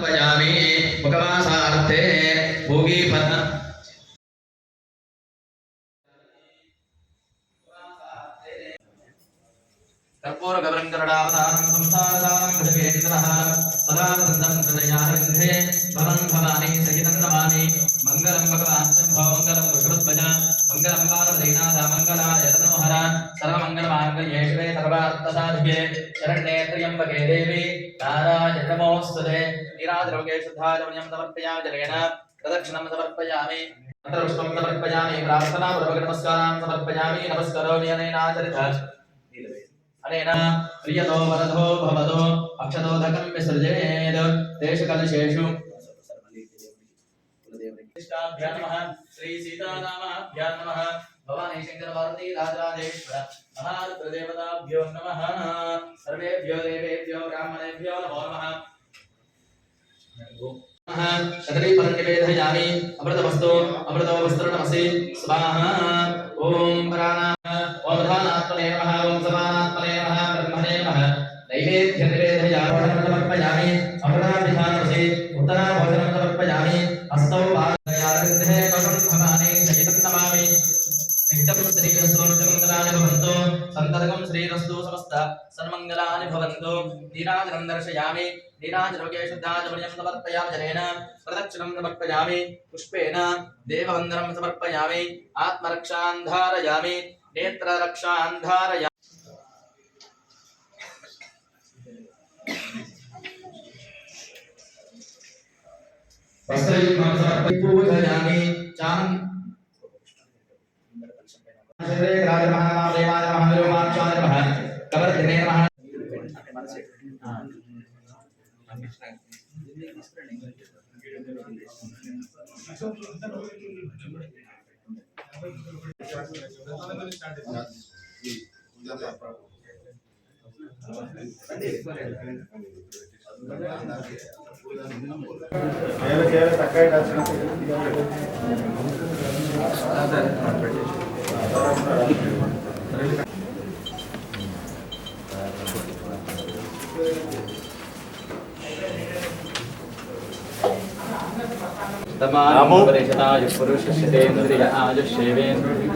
पयामि मुखवासार्थे भोगी पद कर्पूर गवरं करडावतारं संसारदारं भजकेन्द्रः सदा सन्दं हृदयारविन्दे भवं भवानी सहितं नमामि मङ्गलं भगवान् शम्भो मङ्गलं वृषभध्वज मङ्गलं पार्वतीनाथ मङ्गलाय तनोहर सर्वमङ्गलमाङ्गल्ये शिवे सर्वार्थसाधिके शरण्ये त्र्यम्बके देवी नारायणे नमोऽस्तुते नीराजरोगे शुद्धाचमनीयं समर्पयामि जलेन प्रदक्षिणं समर्पयामि मंत्रपुष्पं समर्पयामि प्रार्थनापूर्वकनमस्कारान् समर्पयामि नमस्करोमि अनेनाचरितः अनेन प्रियतो वरदो भवतो अक्षतोदकं विसृजेत् तेषु कलशेषु कृष्णाभ्यां नमः श्री सीतारामाभ्यां नमः भवानी शंकर पार्वती राजराजेश्वर महारुद्रदेवताभ्यो नमः सर्वेभ्यो देवेभ्यो ब्राह्मणेभ्यो नमो नमः शतरी परनिवेदयामि अमृतवस्तु अमृतो वस्त्रनमसि स्वाहा ओम प्राणा ओम धानात्मने नमः ओम समानात्मने नमः ब्रह्मणे नमः नैवेद्यं निवेदयामि समर्पयामि अमृताभिधानमसि उत्तराभोजनं समर्पयामि हस्तौ पादयारविन्दे कवचं भवानी सहितं नमामि नित्यं श्रीरस्तु नित्यमङ्गलानि भवन्तु सन्ततं श्रीरस्तु समस्त सन्मङ्गलानि भवन्तु नीराजनं दर्शयामि नीराजरोगे शुद्धाचमनीयं समर्पयामि जलेन प्रदक्षिणं समर्पयामि पुष्पेण देववन्दनं समर्पयामि आत्मरक्षां धारयामि नेत्ररक्षां धारयामि वस्त्रयुग्मं समर्पयामि पूजयामि चान् श्री राजमहादेवाय नमः विरूपाक्षाय नमः कवर्धिने नमः तमाम परिषदाय पुरुषस्येन्द्रिय आयुष्येवेन्द्रिय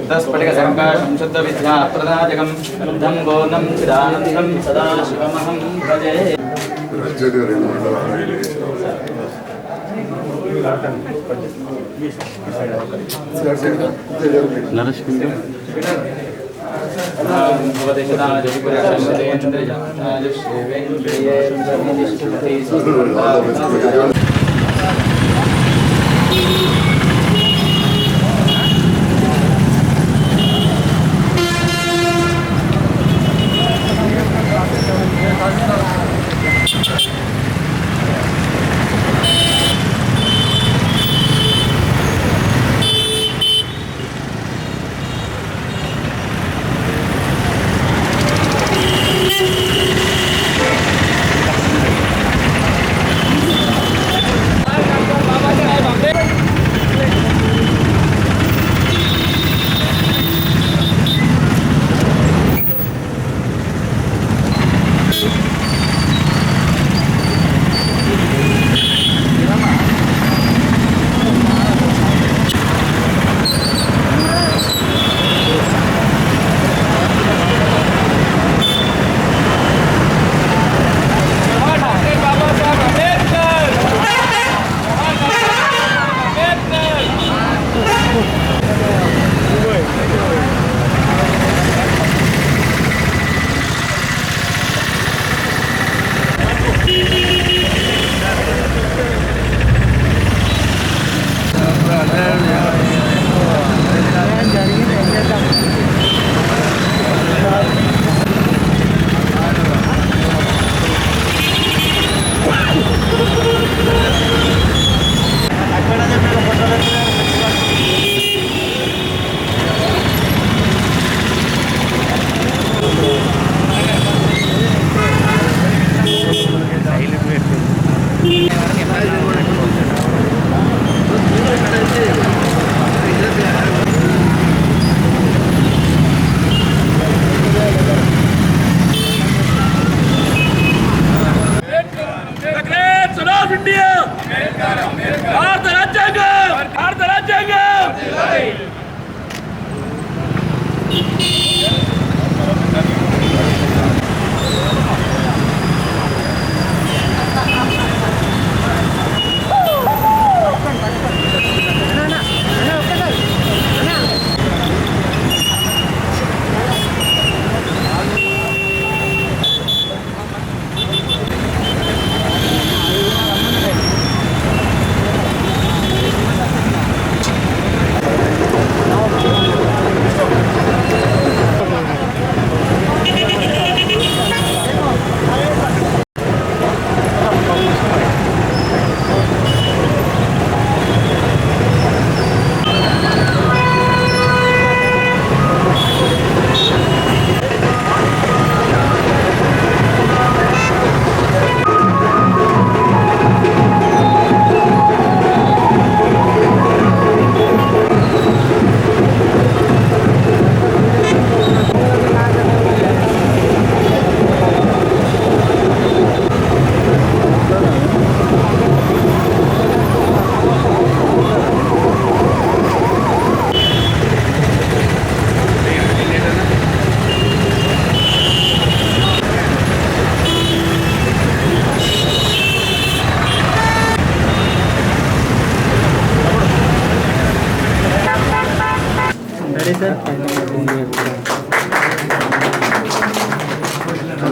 10 पटिका संकाशं शुद्ध विद्या प्रदायकं बुद्धं बोधं चिदानन्दं सदा शिवमहं भजे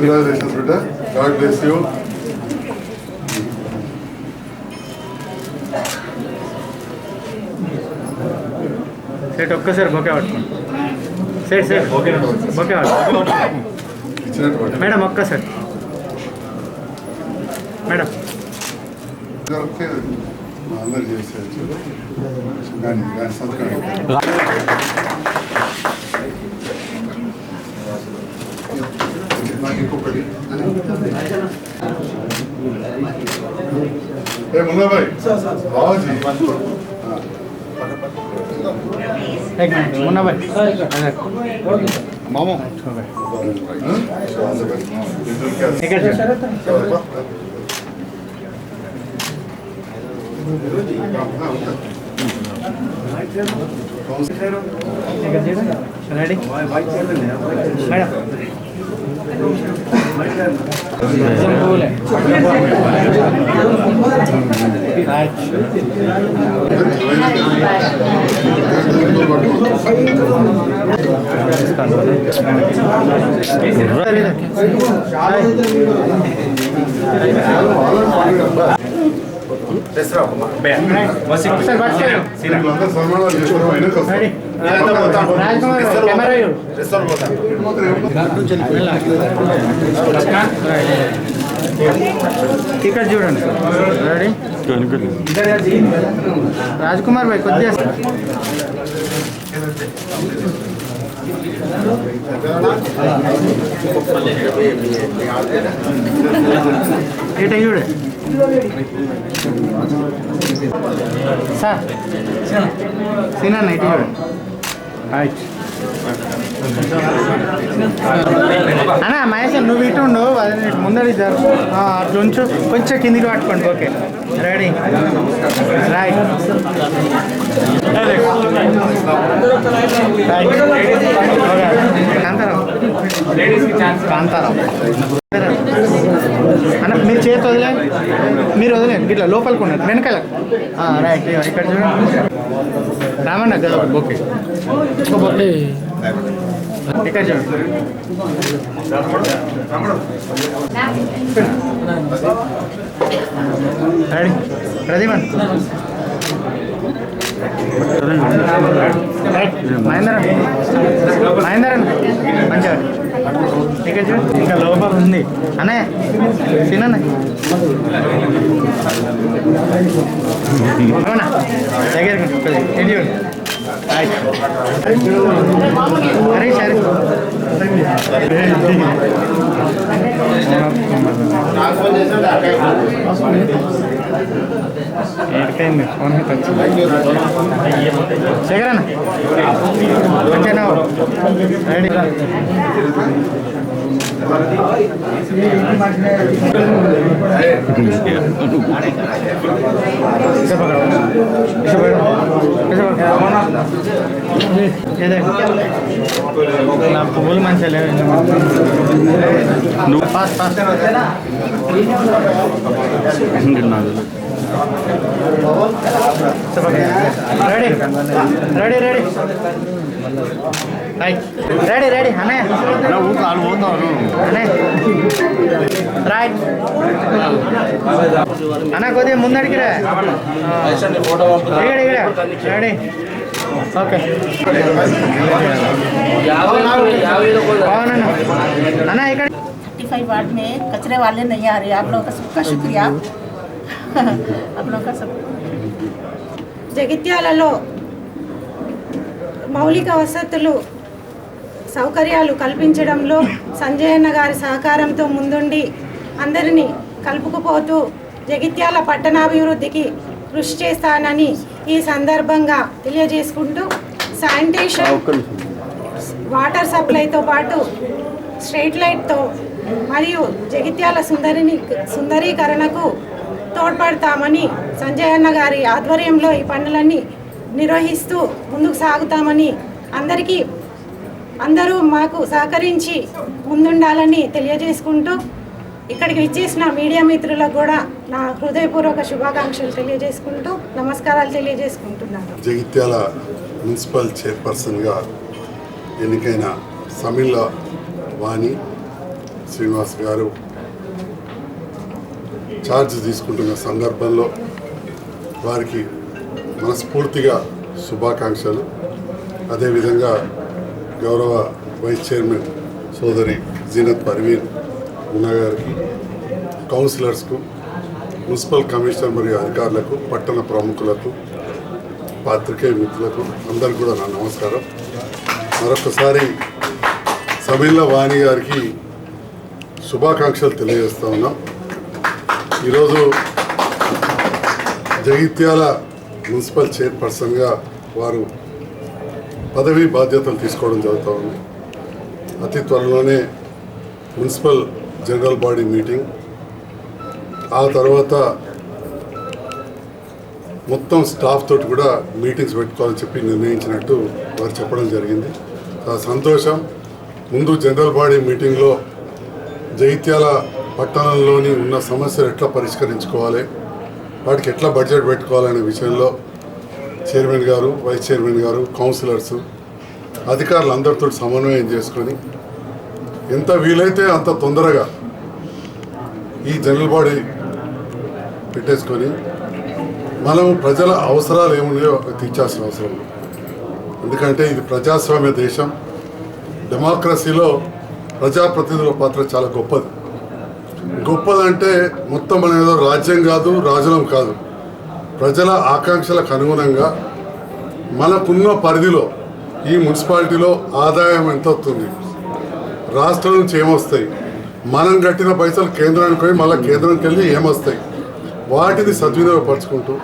కంగ్రాచులేషన్స్ బిడ్డ. God bless you. సెట్ ఒక్కసారి బొకే పట్టుకోండి. సెట్ సెట్ బొకే పట్టుకోండి మేడం. ఒక్కసారి మేడం. అందరు చేసేయచ్చు కానీ సంతకం నాకు ఇంకొకటి మున్నా భాయ్ బాజీ मुन्ना भाई मामो रेडी मैडम टिकट చూడండి రెడీ రాజ్కుమార్ భాయ్ కొద్దిగా ఇటు చూడండి సార్ సీనా ఇటు చూడండి అన్నా మహేష్ నువ్వు ఇటు ఉండు ముందడి అట్లా ఉంచు కొంచెం కిందికి పట్టుకోండి okay ready right Kantharao Kantharao అన్న మీరు చేతి వదిలే మీరు వదిలేండి ఇట్లా లోపలికి ఉన్నారు వెనకాల రైట్ ఇక్కడ చూడండి రామన్న కదా ఓకే ఇక్కడ చూడండి రెడీ ప్రదీపన్ మహేందరన్ మహేందరన్ మంచిగా ఇక్కడ చూడండి ఇంకా లోపల ఉంది అనే తినన్న అవునా దగ్గరికి అరే సరే ఎక్కడైంది ఫోన్ శేఖరన్న మంచిగా రెడీ నా పువ్వులు మంచిగా లేవు నువ్వు fast fast ready ready ready ready ready అనే అనే రైట్ అన్న కొద్దిగా ముందడికి రా రెడీ ओके अन्ना इकड़ 35 वार्ड में कचरे वाले नहीं आ रहे। आप लोगों का सबका शुक्रिया। आप लोगों का सब జగిత్యాలలో మౌలిక వసతులు సౌకర్యాలు కల్పించడంలో సంజయన్న గారి సహకారంతో ముందుండి అందరినీ కలుపుకుపోతూ జగిత్యాల పట్టణాభివృద్ధికి కృషి చేస్తానని ఈ సందర్భంగా తెలియజేసుకుంటూ శానిటేషన్ వాటర్ సప్లైతో పాటు స్ట్రీట్ లైట్తో మరియు జగిత్యాల సుందరీకరణకు తోడ్పడతామని సంజయన్న గారి ఆధ్వర్యంలో ఈ పనులన్నీ నిర్వహిస్తూ ముందుకు సాగుతామని అందరూ మాకు సహకరించి ముందుండాలని తెలియజేసుకుంటూ ఇక్కడికి విచ్చేసిన మీడియా మిత్రులకు కూడా నా హృదయపూర్వక శుభాకాంక్షలు తెలియజేసుకుంటూ నమస్కారాలు తెలియజేసుకుంటున్నాను. జగిత్యాల మున్సిపల్ చైర్పర్సన్గా ఎన్నికైన సమిళ్ళ వాణి శ్రీనివాస్ గారు ఛార్జ్ తీసుకుంటున్న సందర్భంలో వారికి మనస్ఫూర్తిగా శుభాకాంక్షలు. అదేవిధంగా గౌరవ వైస్ చైర్మన్ సోదరి జీనత్ పర్వీన్ మున్నా గారికి, కౌన్సిలర్స్కు, మున్సిపల్ కమిషనర్ మరియు అధికారులకు, పట్టణ ప్రముఖులకు, పాత్రికేయ మిత్రులకు అందరికీ కూడా నా నమస్కారం. మరొకసారి సమిల్ల వాణి గారికి శుభాకాంక్షలు తెలియజేస్తా ఉన్నాం. ఈరోజు జగిత్యాల మున్సిపల్ చైర్పర్సన్గా వారు పదవీ బాధ్యతలు తీసుకోవడం జరుగుతూ ఉంది. అతి త్వరలోనే మున్సిపల్ జనరల్ బాడీ మీటింగ్, ఆ తర్వాత మొత్తం స్టాఫ్ తోటి కూడా మీటింగ్స్ పెట్టుకోవాలని చెప్పి నిర్ణయించినట్టు వారు చెప్పడం జరిగింది. చాలా సంతోషం. ముందు జనరల్ బాడీ మీటింగ్లో జగిత్యాల పట్టణంలోని ఉన్న సమస్యలు ఎట్లా పరిష్కరించుకోవాలి, వాటికి ఎట్లా బడ్జెట్ పెట్టుకోవాలనే విషయంలో చైర్మన్ గారు, వైస్ చైర్మన్ గారు, కౌన్సిలర్స్, అధికారులు అందరితో సమన్వయం చేసుకొని ఎంత వీలైతే అంత తొందరగా ఈ జనరల్ బాడీ పెట్టేసుకొని మనం ప్రజల అవసరాలు ఏమున్నాయో తీర్చాల్సిన అవసరం ఉంది. ఎందుకంటే ఇది ప్రజాస్వామ్య దేశం. డెమోక్రసీలో ప్రజాప్రతినిధుల పాత్ర చాలా గొప్పది. గొప్పదంటే మొత్తం మన ఏదో రాజ్యం కాదు, రాజులం కాదు. ప్రజల ఆకాంక్షలకు అనుగుణంగా మనకున్న పరిధిలో ఈ మున్సిపాలిటీలో ఆదాయం ఎంత వస్తుంది, రాష్ట్రం నుంచి ఏమొస్తాయి, మనం కట్టిన పైసలు కేంద్రానికి పోయి మళ్ళీ కేంద్రానికి వెళ్ళి ఏమొస్తాయి, వాటిని సద్వినియోగపరచుకుంటూ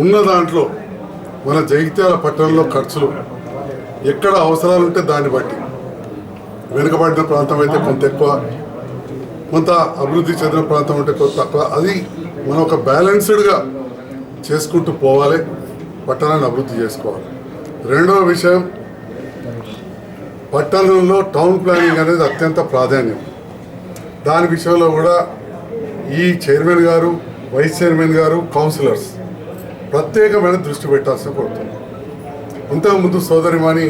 ఉన్న దాంట్లో మన జగిత్యాల పట్టణంలో ఖర్చులు ఎక్కడ అవసరాలు ఉంటే దాన్ని బట్టి, వెనుకబడిన ప్రాంతం అయితే కొంత ఎక్కువ, కొంత అభివృద్ధి చెందిన ప్రాంతం ఉంటే కొంత తక్కువ, అది మనం ఒక బ్యాలెన్స్డ్గా చేసుకుంటూ పోవాలి, పట్టణాన్ని అభివృద్ధి చేసుకోవాలి. రెండవ విషయం, పట్టణంలో టౌన్ ప్లానింగ్ అనేది అత్యంత ప్రాధాన్యం. దాని విషయంలో కూడా ఈ చైర్మన్ గారు, వైస్ చైర్మన్ గారు, కౌన్సిలర్స్ ప్రత్యేకమైన దృష్టి పెట్టాల్సిన కోరుతుంది. ఇంతకుముందు సోదరిమణి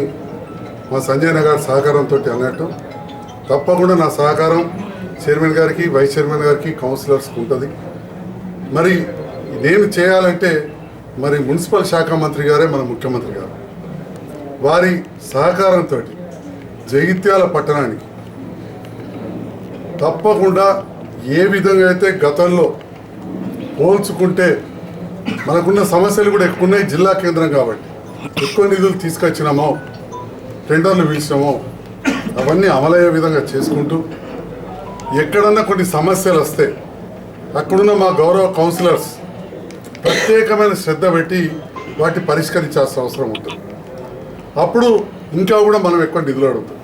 మా సంజయ్ నగర్ సహకారంతో అన్నట్టు తప్పకుండా నా సహకారం చైర్మన్ గారికి, వైస్ చైర్మన్ గారికి, కౌన్సిలర్స్కి ఉంటుంది. మరి నేను చేయాలంటే మరి మున్సిపల్ శాఖ మంత్రి గారే మన ముఖ్యమంత్రి గారు, వారి సహకారంతో జగిత్యాల పట్టణానికి తప్పకుండా ఏ విధంగా అయితే గతంలో పోల్చుకుంటే మనకున్న సమస్యలు కూడా ఎక్కువ ఉన్నాయి. జిల్లా కేంద్రం కాబట్టి ఎక్కువ నిధులు తీసుకొచ్చినామో, టెండర్లు పిలిచినామో అవన్నీ అమలయ్యే విధంగా చేసుకుంటూ, ఎక్కడన్నా కొన్ని సమస్యలు వస్తే అక్కడున్న మా గౌరవ కౌన్సిలర్స్ ప్రత్యేకమైన శ్రద్ధ పెట్టి వాటి పరిష్కరించాల్సిన అవసరం ఉంటుంది. అప్పుడు ఇంకా కూడా మనం ఎక్కువ నిధులు అడుగుతాం.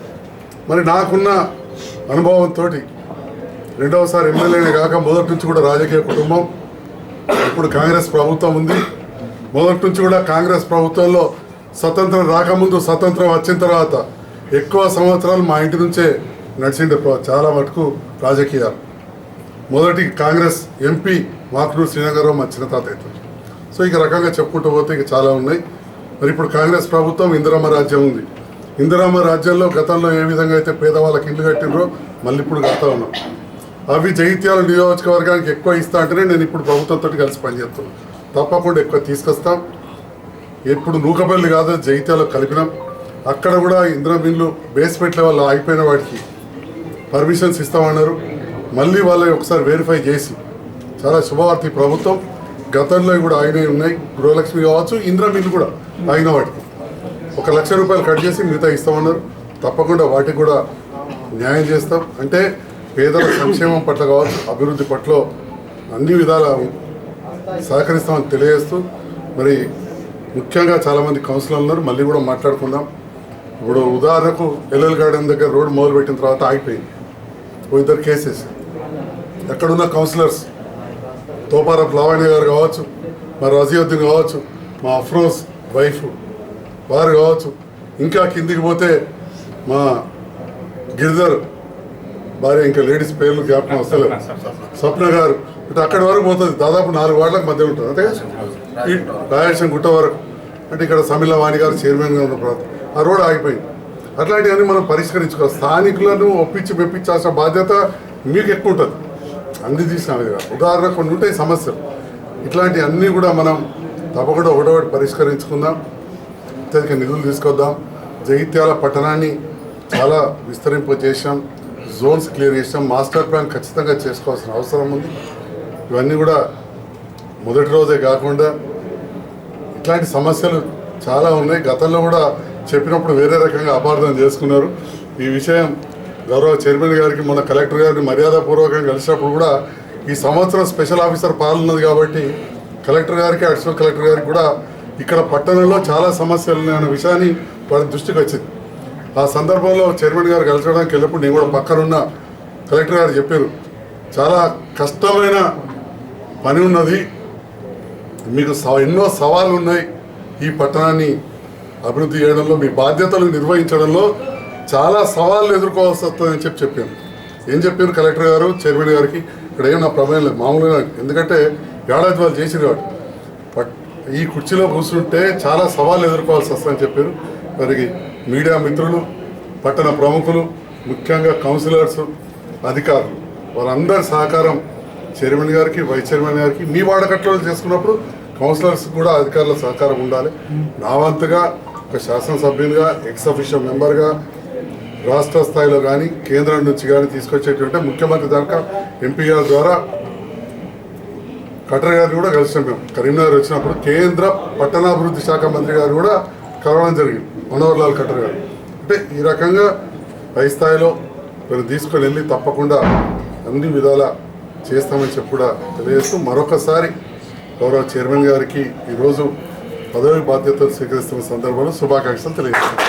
మరి నాకున్న అనుభవంతో రెండవసారి ఎమ్మెల్యేనే కాక మొదటి నుంచి కూడా రాజకీయ కుటుంబం, ఇప్పుడు కాంగ్రెస్ ప్రభుత్వం ఉంది. మొదటి నుంచి కూడా కాంగ్రెస్ ప్రభుత్వంలో స్వతంత్రం రాకముందు, స్వతంత్రం వచ్చిన తర్వాత ఎక్కువ సంవత్సరాలు మా ఇంటి నుంచే నడిచిండే చాలా మటుకు రాజకీయాలు. మొదటి కాంగ్రెస్ ఎంపీ మాకునూరు శ్రీనగరం మా చిన్న తాత అవుతుంది. సో ఇక రకంగా చెప్పుకుంటూ పోతే ఇక చాలా ఉన్నాయి. మరి ఇప్పుడు కాంగ్రెస్ ప్రభుత్వం ఇందిరమ్మ రాజ్యం ఉంది. ఇందిరమ్మ రాజ్యంలో గతంలో ఏ విధంగా అయితే పేదవాళ్ళకి ఇల్లు కట్టినరో మళ్ళీ ఇప్పుడు కడతా ఉన్నాం. అవి జగిత్యాల నియోజకవర్గానికి ఎక్కువ ఇస్తా అంటేనే నేను ఇప్పుడు ప్రభుత్వంతో కలిసి పనిచేస్తున్నాను. తప్పకుండా ఎక్కువ తీసుకొస్తాం. ఎప్పుడు నూకపల్లి కాదు జగిత్యాలో కలిపినాం. అక్కడ కూడా ఇందిరమ్మ ఇల్లు బేస్మెంట్ లెవెల్ అయిపోయిన వాటికి పర్మిషన్స్ ఇస్తామన్నారు. మళ్ళీ వాళ్ళని ఒకసారి వెరిఫై చేసి, చాలా శుభవార్త ప్రభుత్వం గతంలో కూడా అయినవి ఉన్నాయి. గృహలక్ష్మి కావచ్చు, ఇందిరమ్మ ఇల్లు కూడా అయిన వాటికి 1 లక్ష రూపాయలు కట్ చేసి మిగతా ఇస్తామన్నారు. తప్పకుండా వాటికి కూడా న్యాయం చేస్తాం. అంటే పేదల సంక్షేమం పట్ల కావచ్చు, అభివృద్ధి పట్ల అన్ని విధాల సహకరిస్తామని తెలియజేస్తూ, మరి ముఖ్యంగా చాలామంది కౌన్సిలర్లు ఉన్నారు, మళ్ళీ కూడా మాట్లాడుకుందాం. ఇప్పుడు ఉదాహరణకు ఎల్ఎల్ గార్డెన్ దగ్గర రోడ్డు మొదలుపెట్టిన తర్వాత ఆగిపోయింది. 2 కేసెస్. ఎక్కడున్న కౌన్సిలర్స్ తోపారపు లావణ్య గారు కావచ్చు, మా రజియుద్దీన్ కావచ్చు, మా అఫ్రోజ్ వైఫ్ వారు కావచ్చు, ఇంకా కిందికి పోతే మా గిరిధర్ భార్య, ఇంకా లేడీస్ పేర్లు జ్ఞాపకం వస్తలేదు, స్వప్న గారు, ఇటు అక్కడి వరకు పోతుంది. దాదాపు 4 వార్డులకు మధ్య ఉంటుంది. అంటే ఈ రాయలసీమ గుట్ట వరకు, అంటే ఇక్కడ సమిల్ల వాణి గారు చైర్మన్గా ఉన్న ప్రాంతం, ఆ రోడ్ ఆగిపోయింది. అట్లాంటివన్నీ మనం పరిష్కరించుకోవాలి. స్థానికులను ఒప్పించి మెప్పించాల్సిన బాధ్యత మీకు ఎక్కువ ఉంటుంది. అన్ని తీసిన ఉదాహరణ కొన్ని ఉంటాయి సమస్యలు, ఇట్లాంటి అన్నీ కూడా మనం తప్పకుండా ఒకటొకటి పరిష్కరించుకుందాం. అత్యధిక నిధులు తీసుకొద్దాం. జగిత్యాల పట్టణాన్ని చాలా విస్తరింపజేసాం, జోన్స్ క్లియర్ చేసాం, మాస్టర్ ప్లాన్ ఖచ్చితంగా చేసుకోవాల్సిన అవసరం ఉంది. ఇవన్నీ కూడా మొదటి రోజే కాకుండా ఇట్లాంటి సమస్యలు చాలా ఉన్నాయి. గతంలో కూడా చెప్పినప్పుడు వేరే రకంగా అపార్థం చేసుకున్నారు. ఈ విషయం గౌరవ చైర్మన్ గారికి మొన్న కలెక్టర్ గారిని మర్యాదపూర్వకంగా కలిసినప్పుడు కూడా ఈ సంవత్సరం స్పెషల్ ఆఫీసర్ పాలన ఉన్నది కాబట్టి కలెక్టర్ గారికి అడిషనల్ కలెక్టర్ గారికి కూడా ఇక్కడ పట్టణంలో చాలా సమస్యలు ఉన్నాయన్న విషయాన్ని వారి దృష్టికి వచ్చింది. ఆ సందర్భంలో చైర్మన్ గారు కలిసడానికి వెళ్ళినప్పుడు నేను కూడా పక్కనున్న కలెక్టర్ గారు చెప్పారు, చాలా కష్టమైన పని ఉన్నది, మీకు ఎన్నో సవాళ్ళు ఉన్నాయి, ఈ పట్టణాన్ని అభివృద్ధి చేయడంలో మీ బాధ్యతలు నిర్వహించడంలో చాలా సవాళ్ళు ఎదుర్కోవాల్సి వస్తుందని చెప్పాను. ఏం చెప్పారు కలెక్టర్ గారు చైర్మన్ గారికి, ఇక్కడ ఏం నా ప్రమేయం లేదు మామూలుగా, ఎందుకంటే ఏడాది వాళ్ళు చేసిన కాబట్టి ఈ కుర్చీలో కూర్చుంటే చాలా సవాళ్ళు ఎదుర్కోవాల్సి వస్తుందని చెప్పారు. వారికి మీడియా మిత్రులు, పట్టణ ప్రముఖులు, ముఖ్యంగా కౌన్సిలర్స్, అధికారులు వారందరి సహకారం చైర్మన్ గారికి, వైస్ చైర్మన్ గారికి, మీ వాడకట్లో చేసుకున్నప్పుడు కౌన్సిలర్స్ కూడా అధికారుల సహకారం ఉండాలి. నా వంతుగా ఒక శాసనసభ్యునిగా, ఎక్స్ అఫీషియల్ మెంబర్గా రాష్ట్ర స్థాయిలో కానీ కేంద్రం నుంచి కానీ తీసుకొచ్చేటువంటి ముఖ్యమంత్రి దాకా ఎంపీ గారి ద్వారా కలెక్టర్ గారిని కూడా కలిసాం. మేము కరీంనగర్ వచ్చినప్పుడు కేంద్ర పట్టణాభివృద్ధి శాఖ మంత్రి గారు కూడా కలవడం జరిగింది, మనోహర్ లాల్ ఖట్టర్ గారు. అంటే ఈ రకంగా పై స్థాయిలో మీరు తీసుకొని వెళ్ళి తప్పకుండా అన్ని విధాల చేస్తామని చెప్పి కూడా తెలియజేస్తూ మరొకసారి గౌరవ చైర్మన్ గారికి ఈరోజు పదవి బాధ్యతలు స్వీకరిస్తున్న సందర్భంలో శుభాకాంక్షలు తెలియజేస్తాను.